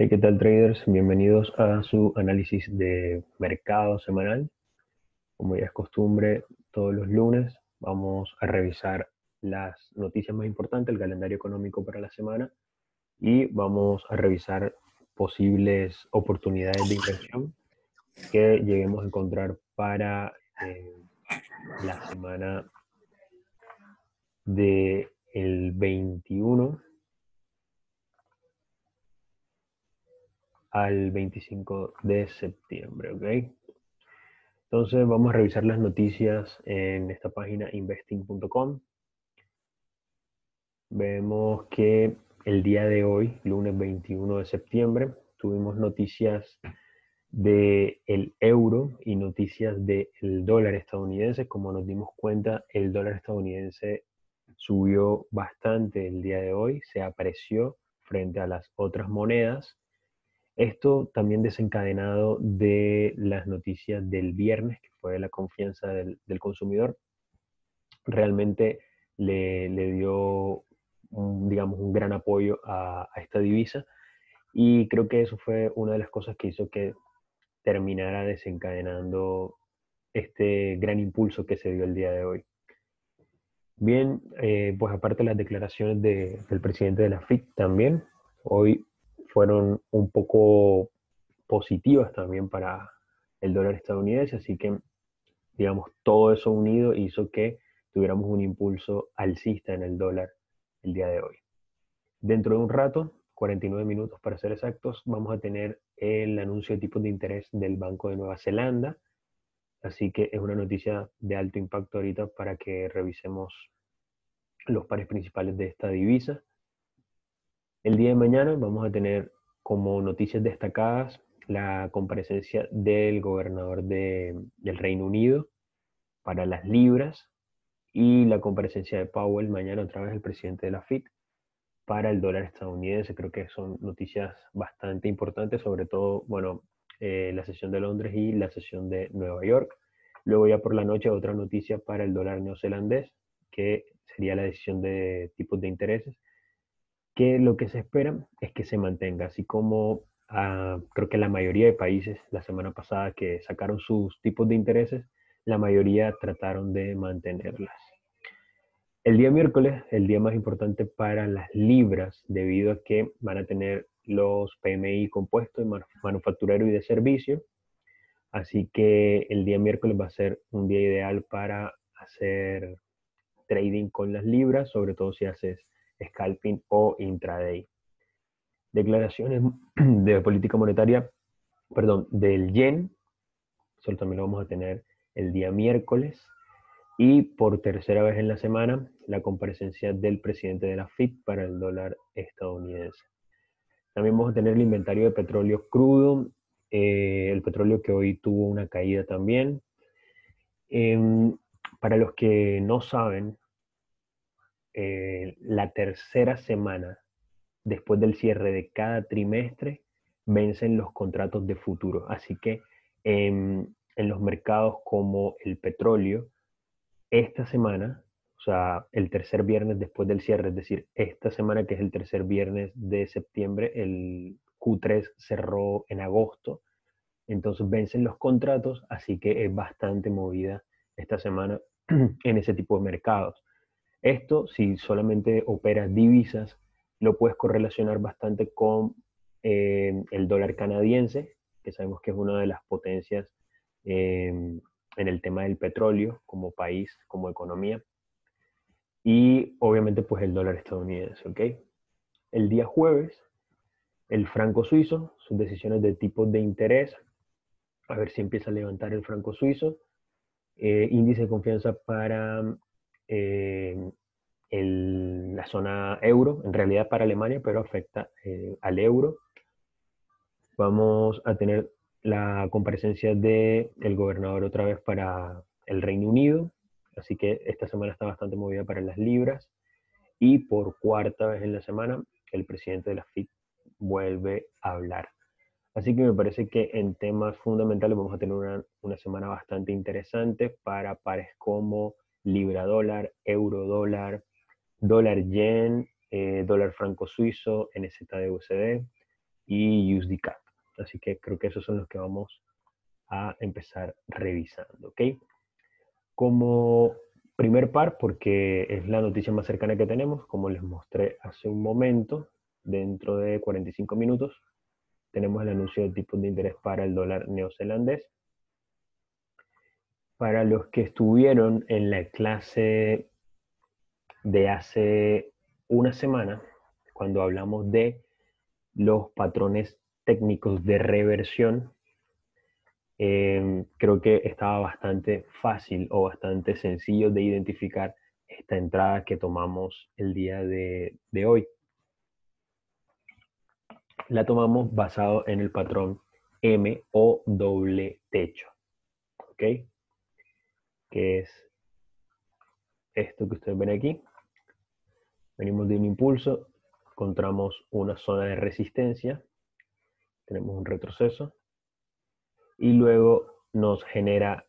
Hey, ¿qué tal, traders? Bienvenidos a su análisis de mercado semanal. Como ya es costumbre, todos los lunes vamos a revisar las noticias más importantes, el calendario económico para la semana y vamos a revisar posibles oportunidades de inversión que lleguemos a encontrar para la semana del 21 al 25 de septiembre, ¿ok? Entonces vamos a revisar las noticias en esta página investing.com. Vemos que el día de hoy, lunes 21 de septiembre, tuvimos noticias del euro y noticias del dólar estadounidense. Como nos dimos cuenta, el dólar estadounidense subió bastante el día de hoy, se apreció frente a las otras monedas. Esto también desencadenado de las noticias del viernes, que fue la confianza del consumidor, realmente le dio, digamos, un gran apoyo a esta divisa y creo que eso fue una de las cosas que hizo que terminara desencadenando este gran impulso que se dio el día de hoy. Bien, pues aparte de las declaraciones del presidente de la FIT también, hoy fueron un poco positivas también para el dólar estadounidense, así que digamos todo eso unido hizo que tuviéramos un impulso alcista en el dólar el día de hoy. Dentro de un rato, 49 minutos para ser exactos, vamos a tener el anuncio de tipos de interés del Banco de Nueva Zelanda, así que es una noticia de alto impacto ahorita para que revisemos los pares principales de esta divisa. El día de mañana vamos a tener como noticias destacadas la comparecencia del gobernador del Reino Unido para las libras y la comparecencia de Powell mañana otra vez el presidente de la FIT para el dólar estadounidense. Creo que son noticias bastante importantes, sobre todo, bueno, la sesión de Londres y la sesión de Nueva York. Luego ya por la noche otra noticia para el dólar neozelandés, que sería la decisión de tipos de intereses, que lo que se espera es que se mantenga, así como creo que la mayoría de países la semana pasada que sacaron sus tipos de intereses, la mayoría trataron de mantenerlas. El día miércoles, el día más importante para las libras, debido a que van a tener los PMI compuestos de manufacturero y de servicio. Así que el día miércoles va a ser un día ideal para hacer trading con las libras, sobre todo si haces scalping o intraday. Declaraciones de política monetaria, perdón, del yen, eso también lo vamos a tener el día miércoles. Y por tercera vez en la semana, la comparecencia del presidente de la FIT para el dólar estadounidense. También vamos a tener el inventario de petróleo crudo, el petróleo que hoy tuvo una caída también. Eh, para los que no saben, la tercera semana después del cierre de cada trimestre vencen los contratos de futuro. Así que en los mercados como el petróleo, esta semana, o sea, el tercer viernes después del cierre, es decir, esta semana que es el tercer viernes de septiembre, el Q3 cerró en agosto, entonces vencen los contratos, así que es bastante movida esta semana en ese tipo de mercados. Esto, si solamente operas divisas, lo puedes correlacionar bastante con el dólar canadiense, que sabemos que es una de las potencias en el tema del petróleo como país, como economía, y obviamente pues el dólar estadounidense, ¿ok? El día jueves, el franco suizo, sus decisiones de tipos de interés, a ver si empieza a levantar el franco suizo, índice de confianza para eh, la zona euro, en realidad para Alemania, pero afecta al euro. Vamos a tener la comparecencia del gobernador otra vez para el Reino Unido, así que esta semana está bastante movida para las libras. Y por cuarta vez en la semana, el presidente de la FIT vuelve a hablar. Así que me parece que en temas fundamentales vamos a tener una semana bastante interesante para pares como libra dólar, euro dólar yen, dólar franco suizo, NZD, USD. y USD-CAD. Así que creo que esos son los que vamos a empezar revisando, ¿ok? Como primer par, porque es la noticia más cercana que tenemos, como les mostré hace un momento, dentro de 45 minutos, tenemos el anuncio de tipos de interés para el dólar neozelandés. Para los que estuvieron en la clase de hace una semana, cuando hablamos de los patrones técnicos de reversión, creo que estaba bastante fácil o bastante sencillo de identificar esta entrada que tomamos el día de hoy. La tomamos basado en el patrón M o doble techo, ¿ok? Que es esto que ustedes ven aquí. Venimos de un impulso, encontramos una zona de resistencia, tenemos un retroceso y luego nos genera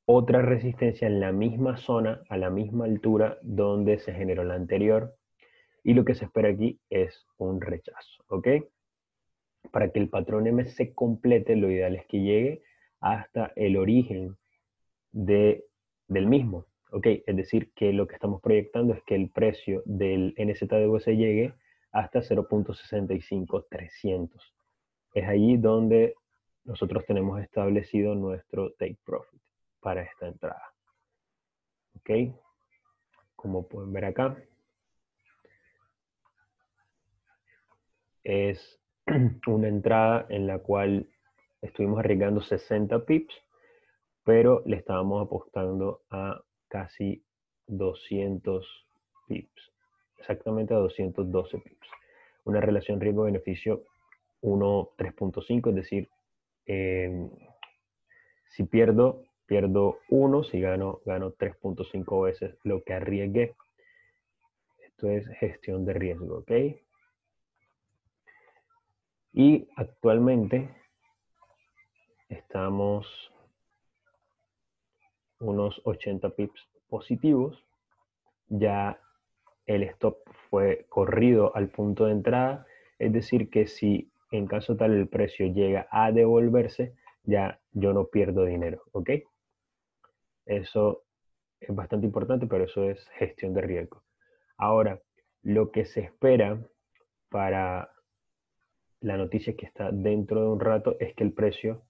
otra resistencia en la misma zona, a la misma altura donde se generó la anterior, y lo que se espera aquí es un rechazo, ¿ok? Para que el patrón M se complete, lo ideal es que llegue hasta el origen del mismo, ¿ok? Es decir, que lo que estamos proyectando es que el precio del NZDUS llegue hasta 0.65300. Es allí donde nosotros tenemos establecido nuestro take profit para esta entrada. ¿Ok? Como pueden ver acá, es una entrada en la cual estuvimos arriesgando 60 pips, pero le estábamos apostando a casi 200 pips, exactamente a 212 pips. Una relación riesgo-beneficio 1.3.5, es decir, si pierdo 1, si gano 3.5 veces lo que arriesgué. Esto es gestión de riesgo, ¿ok? Y actualmente estamos unos 80 pips positivos. Ya el stop fue corrido al punto de entrada, es decir que si en caso tal el precio llega a devolverse, ya yo no pierdo dinero, ¿ok? Eso es bastante importante, pero eso es gestión de riesgo. Ahora, lo que se espera para la noticia que está dentro de un rato es que el precio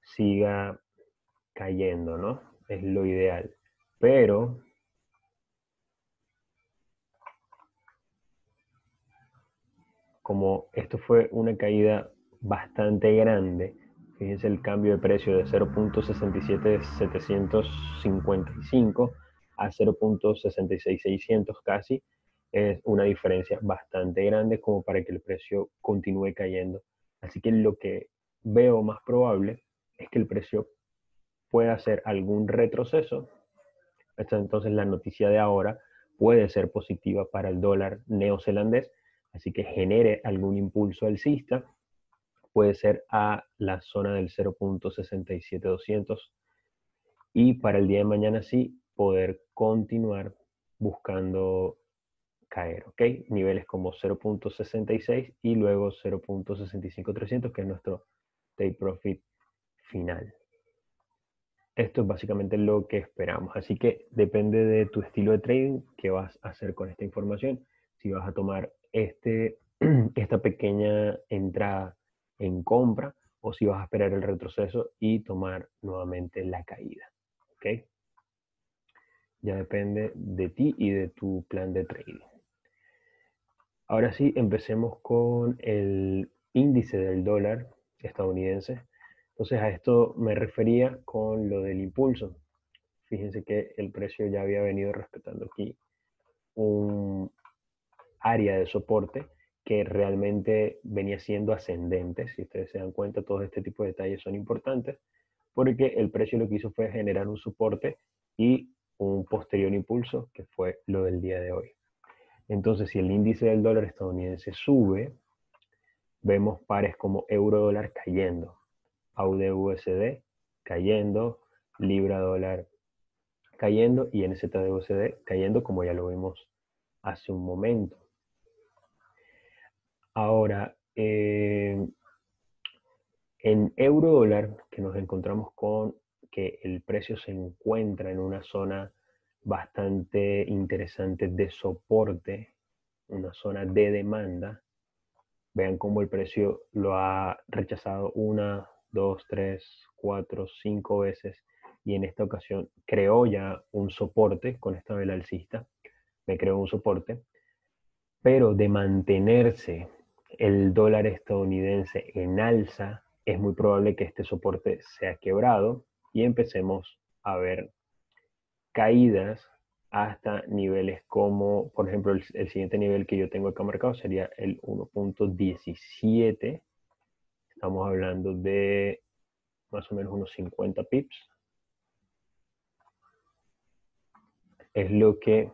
siga cayendo, ¿no? Es lo ideal. Pero como esto fue una caída bastante grande, fíjense el cambio de precio de 0.67755 a 0.66600 casi, es una diferencia bastante grande como para que el precio continúe cayendo. Así que lo que veo más probable es que el precio pueda hacer algún retroceso. Entonces la noticia de ahora puede ser positiva para el dólar neozelandés, así que genere algún impulso alcista, puede ser a la zona del 0.67200 y para el día de mañana sí poder continuar buscando caer, ¿ok? Niveles como 0.66 y luego 0.65300, que es nuestro take profit final. Esto es básicamente lo que esperamos. Así que depende de tu estilo de trading, qué vas a hacer con esta información. Si vas a tomar esta pequeña entrada en compra o si vas a esperar el retroceso y tomar nuevamente la caída. ¿Ok? Ya depende de ti y de tu plan de trading. Ahora sí, empecemos con el índice del dólar estadounidense. Entonces a esto me refería con lo del impulso. Fíjense que el precio ya había venido respetando aquí un área de soporte que realmente venía siendo ascendente. Si ustedes se dan cuenta, todo este tipo de detalles son importantes porque el precio lo que hizo fue generar un soporte y un posterior impulso que fue lo del día de hoy. Entonces, si el índice del dólar estadounidense sube, vemos pares como euro-dólar cayendo, AUD-USD cayendo, libra-dólar cayendo y NZD-USD cayendo, como ya lo vimos hace un momento. Ahora, Eh, en euro dólar, que nos encontramos con que el precio se encuentra en una zona bastante interesante de soporte, una zona de demanda. Vean cómo el precio lo ha rechazado una, dos, tres, cuatro, cinco veces y en esta ocasión creó ya un soporte con esta vela alcista, me creó un soporte, pero de mantenerse el dólar estadounidense en alza, es muy probable que este soporte sea quebrado y empecemos a ver caídas hasta niveles como, por ejemplo, el siguiente nivel que yo tengo acá marcado sería el 1.17. Estamos hablando de más o menos unos 50 pips. Es lo que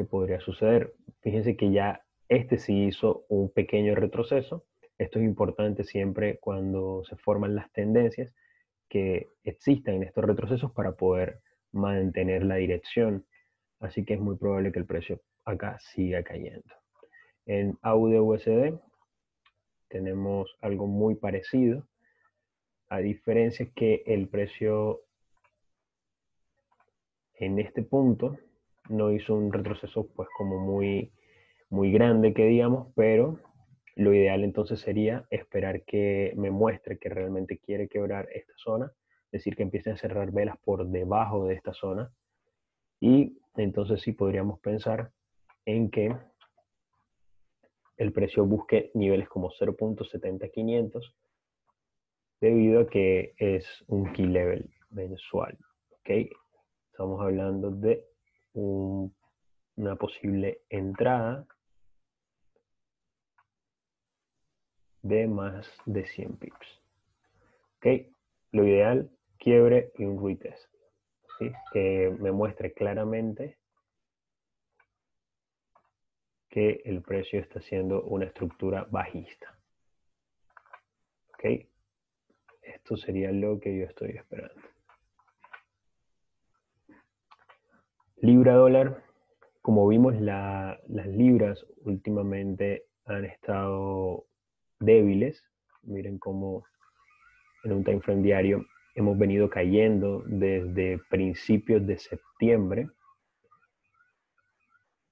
podría suceder. Fíjense que ya este sí hizo un pequeño retroceso. Esto es importante siempre cuando se forman las tendencias, que existan estos retrocesos para poder mantener la dirección. Así que es muy probable que el precio acá siga cayendo. En AUD-USD tenemos algo muy parecido, a diferencia que el precio en este punto no hizo un retroceso pues como muy grande que digamos, pero lo ideal entonces sería esperar que me muestre que realmente quiere quebrar esta zona, es decir, que empiecen a cerrar velas por debajo de esta zona y entonces sí podríamos pensar en que el precio busque niveles como 0.70500 debido a que es un key level mensual, ¿ok? Estamos hablando de una posible entrada de más de 100 pips. ¿Ok? Lo ideal, quiebre y un retest. ¿Sí? Que me muestre claramente que el precio está haciendo una estructura bajista. ¿Ok? Esto sería lo que yo estoy esperando. Libra dólar, como vimos, las libras últimamente han estado débiles. Miren cómo en un time frame diario hemos venido cayendo desde principios de septiembre.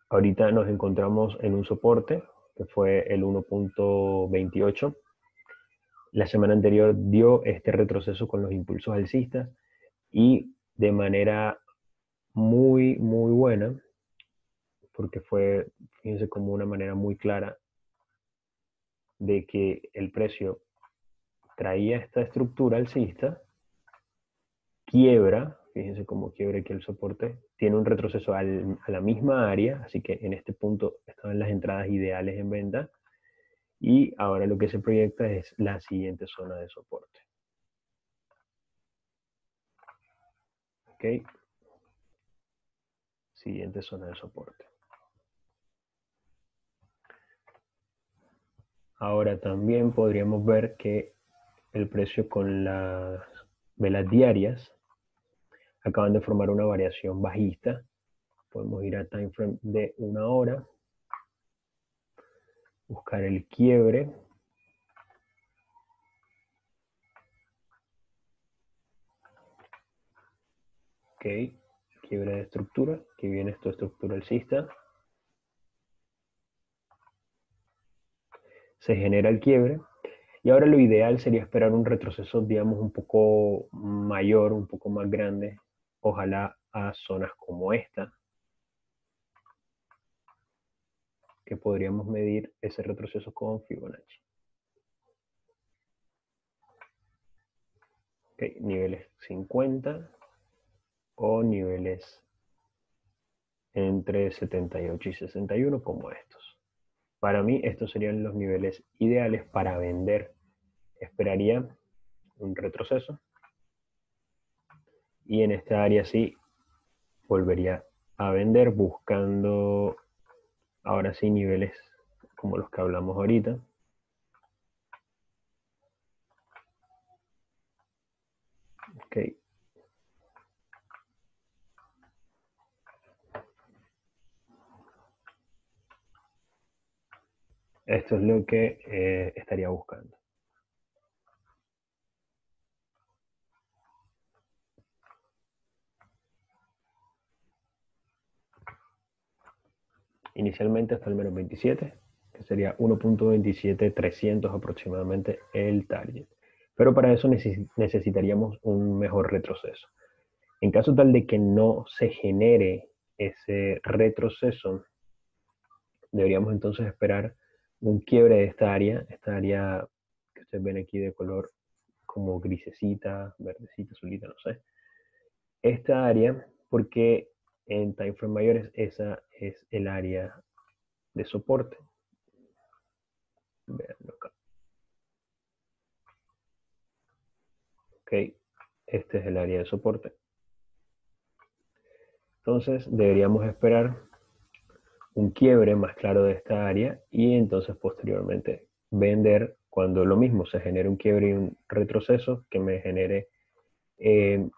Ahorita nos encontramos en un soporte que fue el 1.28. La semana anterior dio este retroceso con los impulsos alcistas y de manera muy buena, porque fue, fíjense, como una manera muy clara de que el precio traía esta estructura alcista, quiebra, fíjense cómo quiebra aquí el soporte, tiene un retroceso a la misma área, así que en este punto estaban las entradas ideales en venta, y ahora lo que se proyecta es la siguiente zona de soporte. ¿Ok? Siguiente zona de soporte. Ahora también podríamos ver que el precio con las velas diarias acaban de formar una variación bajista. Podemos ir a time frame de una hora, buscar el quiebre. Ok, quiebre de estructura, que viene esta estructura alcista. Se genera el quiebre. Y ahora lo ideal sería esperar un retroceso, digamos, un poco mayor, un poco más grande. Ojalá a zonas como esta, que podríamos medir ese retroceso con Fibonacci. Okay, niveles 50 o niveles entre 78 y 61 como estos. Para mí estos serían los niveles ideales para vender. Esperaría un retroceso y en esta área sí volvería a vender buscando ahora sí niveles como los que hablamos ahorita. Okay. Esto es lo que estaría buscando. Inicialmente hasta el menos 27, que sería 1.27300 aproximadamente el target. Pero para eso necesitaríamos un mejor retroceso. En caso tal de que no se genere ese retroceso, deberíamos entonces esperar un quiebre de esta área que ustedes ven aquí de color como grisecita, verdecita, azulita, no sé. Esta área, porque en time frame mayores esa es el área de soporte. Veanlo acá. Ok, este es el área de soporte. Entonces deberíamos esperar un quiebre más claro de esta área y entonces posteriormente vender cuando lo mismo se genere un quiebre y un retroceso que me genere en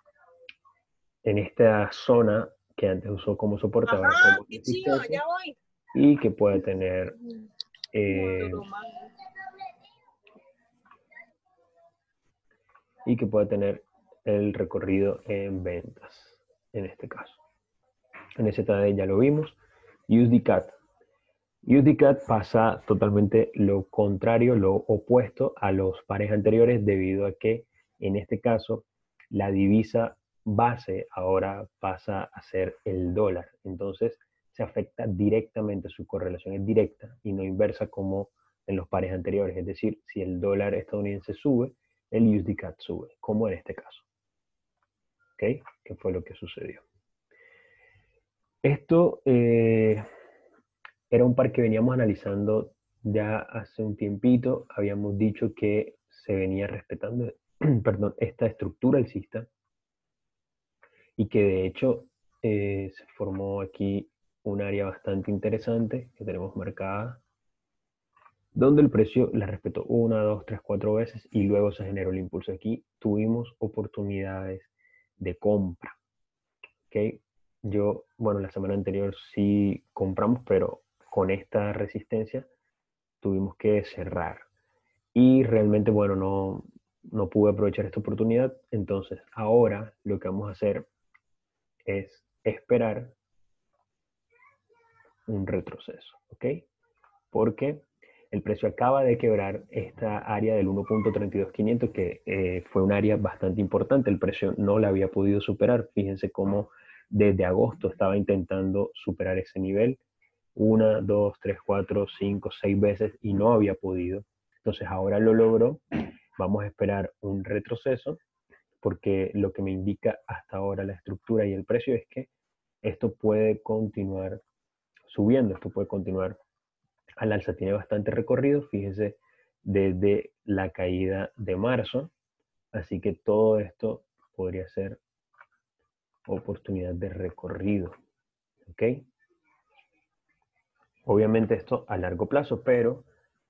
esta zona que antes usó como soporte, ahora como resistencia y que pueda tener el recorrido en ventas en este caso. En ese TD ya lo vimos. USD-CAD. USD-CAD pasa totalmente lo contrario, lo opuesto a los pares anteriores debido a que en este caso la divisa base ahora pasa a ser el dólar. Entonces se afecta directamente, su correlación es directa y no inversa como en los pares anteriores. Es decir, si el dólar estadounidense sube, el USD-CAD sube, como en este caso. ¿Ok? ¿Qué fue lo que sucedió? Esto era un par que veníamos analizando ya hace un tiempito. Habíamos dicho que se venía respetando perdón, esta estructura alcista y que de hecho se formó aquí un área bastante interesante que tenemos marcada, donde el precio la respetó una, dos, tres, cuatro veces y luego se generó el impulso. Aquí tuvimos oportunidades de compra. ¿Okay? Yo, bueno, la semana anterior sí compramos, pero con esta resistencia tuvimos que cerrar. Y realmente, bueno, no pude aprovechar esta oportunidad. Entonces, ahora lo que vamos a hacer es esperar un retroceso, ¿ok? Porque el precio acaba de quebrar esta área del 1.32500, que fue un área bastante importante. El precio no la había podido superar. Fíjense cómo desde agosto estaba intentando superar ese nivel. Una, dos, tres, cuatro, cinco, seis veces y no había podido. Entonces ahora lo logró. Vamos a esperar un retroceso porque lo que me indica hasta ahora la estructura y el precio es que esto puede continuar subiendo, esto puede continuar al alza, tiene bastante recorrido, fíjense, desde la caída de marzo, así que todo esto podría ser oportunidad de recorrido, ¿ok? Obviamente esto a largo plazo, pero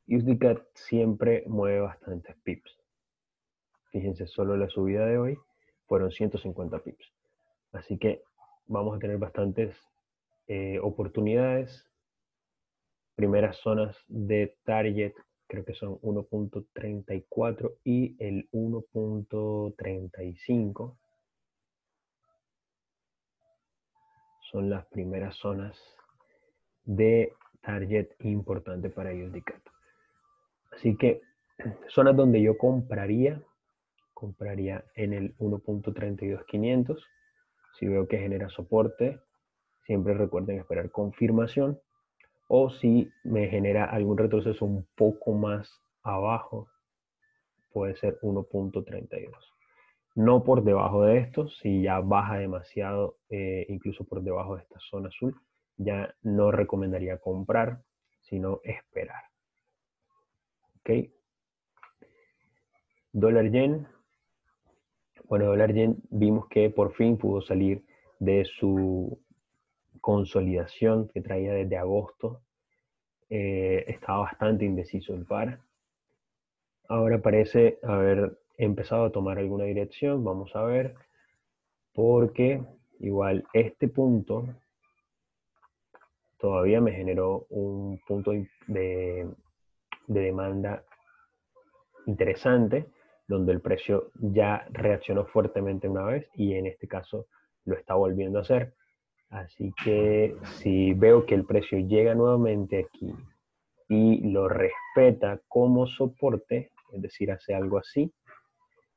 USDCAD siempre mueve bastantes pips. Fíjense, solo la subida de hoy fueron 150 pips. Así que vamos a tener bastantes oportunidades. Primeras zonas de target creo que son 1.34 y el 1.35. Son las primeras zonas de target importante para USDCAD. Así que zonas donde yo compraría en el 1.32500. Si veo que genera soporte, siempre recuerden esperar confirmación. O si me genera algún retroceso un poco más abajo, puede ser 1.32. No por debajo de esto, si ya baja demasiado, incluso por debajo de esta zona azul, ya no recomendaría comprar, sino esperar. ¿Ok? Dólar yen. Bueno, dólar yen vimos que por fin pudo salir de su consolidación que traía desde agosto. Estaba bastante indeciso el par. Ahora parece haber empezado a tomar alguna dirección. Vamos a ver. Porque igual este punto todavía me generó un punto de de demanda interesante, donde el precio ya reaccionó fuertemente una vez y en este caso lo está volviendo a hacer. Así que si veo que el precio llega nuevamente aquí y lo respeta como soporte, es decir, hace algo así,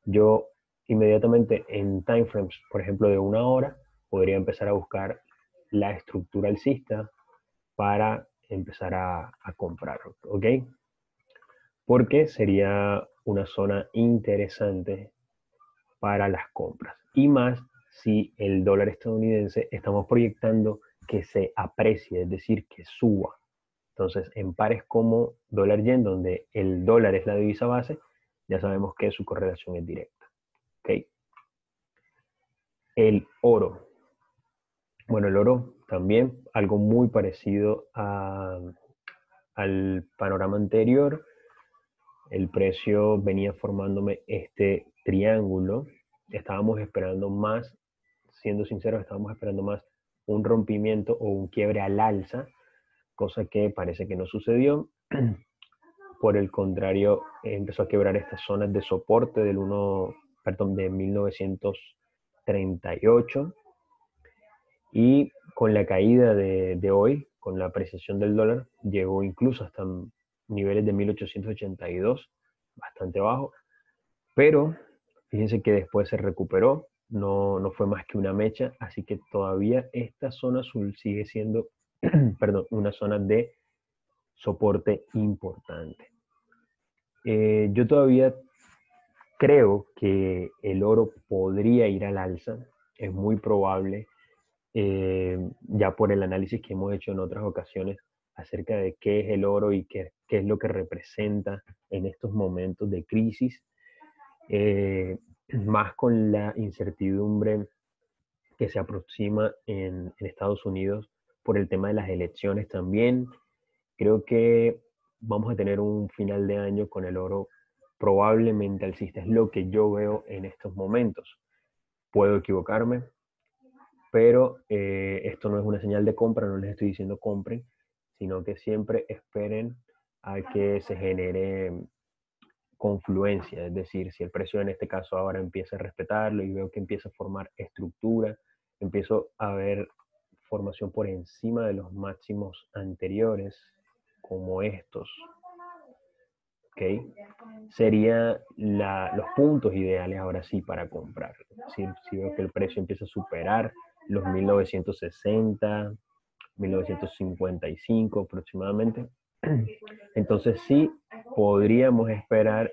yo inmediatamente en timeframes, por ejemplo, de una hora, podría empezar a buscar la estructura alcista para empezar a comprar, ¿ok? Porque sería una zona interesante para las compras. Y más si el dólar estadounidense estamos proyectando que se aprecie, es decir, que suba. Entonces, en pares como dólar yen, donde el dólar es la divisa base, ya sabemos que su correlación es directa. ¿Okay? El oro. Bueno, el oro también, algo muy parecido al panorama anterior. El precio venía formándome este triángulo. Estábamos esperando más, siendo sinceros, estábamos esperando más un rompimiento o un quiebre al alza, cosa que parece que no sucedió. Por el contrario, empezó a quebrar estas zonas de soporte de 1938 y con la caída de hoy, con la apreciación del dólar, llegó incluso hasta niveles de 1882, bastante bajo, pero fíjense que después se recuperó, no fue más que una mecha, así que todavía esta zona azul sigue siendo perdón, una zona de soporte importante. Yo todavía creo que el oro podría ir al alza, es muy probable, ya por el análisis que hemos hecho en otras ocasiones acerca de qué es el oro y qué es lo que representa en estos momentos de crisis, más con la incertidumbre que se aproxima en Estados Unidos por el tema de las elecciones también. Creo que vamos a tener un final de año con el oro probablemente alcista. Es lo que yo veo en estos momentos. Puedo equivocarme, pero esto no es una señal de compra, no les estoy diciendo compren, sino que siempre esperen a que se genere confluencia, es decir, si el precio en este caso ahora empieza a respetarlo y veo que empieza a formar estructura, empiezo a ver formación por encima de los máximos anteriores, como estos, ¿ok? Serían los puntos ideales ahora sí para comprar. Es decir, si veo que el precio empieza a superar los 1960, 1955 aproximadamente, entonces sí podríamos esperar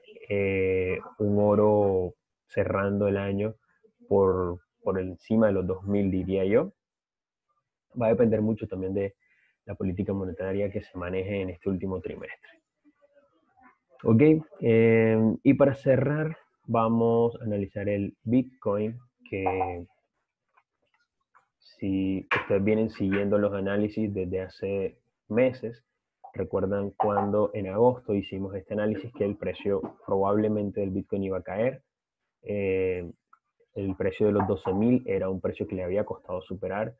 un oro cerrando el año por encima de los 2000, diría yo. Va a depender mucho también de la política monetaria que se maneje en este último trimestre. Ok, y para cerrar vamos a analizar el Bitcoin, que si ustedes vienen siguiendo los análisis desde hace meses, recuerdan cuando en agosto hicimos este análisis que el precio probablemente del Bitcoin iba a caer. El precio de los 12.000 era un precio que le había costado superar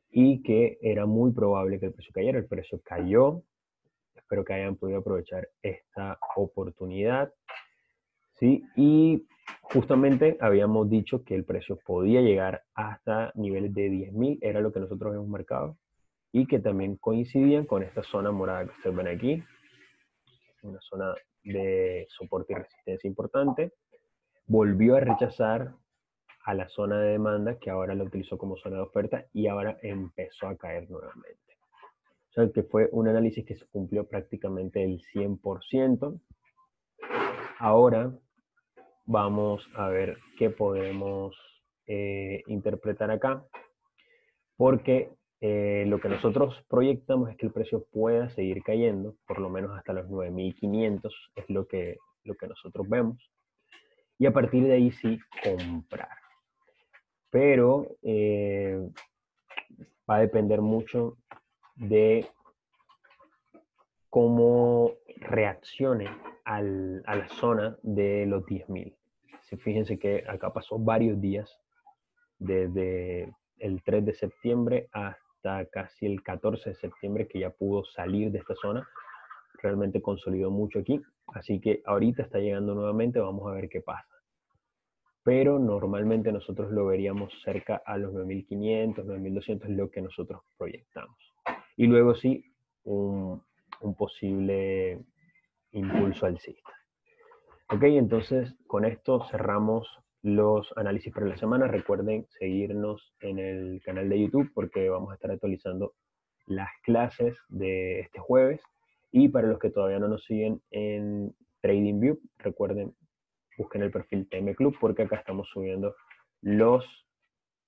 y que era muy probable que el precio cayera. El precio cayó. Espero que hayan podido aprovechar esta oportunidad. ¿Sí? Y justamente habíamos dicho que el precio podía llegar hasta niveles de 10.000, era lo que nosotros hemos marcado, y que también coincidían con esta zona morada que ustedes ven aquí, una zona de soporte y resistencia importante. Volvió a rechazar a la zona de demanda, que ahora la utilizó como zona de oferta, y ahora empezó a caer nuevamente. O sea, que fue un análisis que se cumplió prácticamente el 100%. Ahora vamos a ver qué podemos interpretar acá, porque lo que nosotros proyectamos es que el precio pueda seguir cayendo, por lo menos hasta los 9.500 es lo que nosotros vemos, y a partir de ahí sí comprar. Pero va a depender mucho de cómo reaccione a la zona de los 10.000. Fíjense que acá pasó varios días, desde el 3 de septiembre hasta casi el 14 de septiembre, que ya pudo salir de esta zona, realmente consolidó mucho aquí, así que ahorita está llegando nuevamente, vamos a ver qué pasa. Pero normalmente nosotros lo veríamos cerca a los 9.500, 9.200, lo que nosotros proyectamos. Y luego sí, un posible impulso alcista. Ok, entonces con esto cerramos los análisis para la semana. Recuerden seguirnos en el canal de YouTube porque vamos a estar actualizando las clases de este jueves. Y para los que todavía no nos siguen en TradingView, recuerden, busquen el perfil TM Club porque acá estamos subiendo los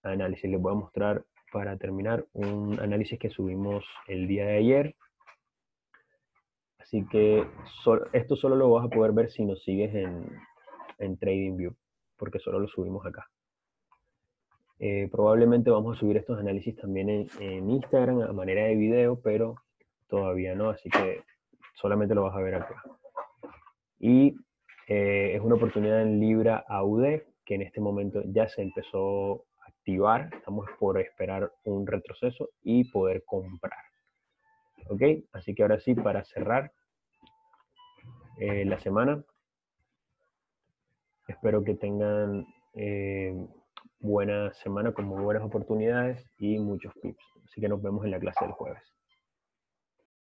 análisis. Les voy a mostrar para terminar un análisis que subimos el día de ayer. Así que esto solo lo vas a poder ver si nos sigues en TradingView, porque solo lo subimos acá. Probablemente vamos a subir estos análisis también en Instagram a manera de video, pero todavía no, así que solamente lo vas a ver acá. Y es una oportunidad en Libra AUD que en este momento ya se empezó a activar. Estamos por esperar un retroceso y poder comprar. ¿Ok? Así que ahora sí, para cerrar la semana, espero que tengan buena semana con muy buenas oportunidades y muchos tips. Así que nos vemos en la clase del jueves.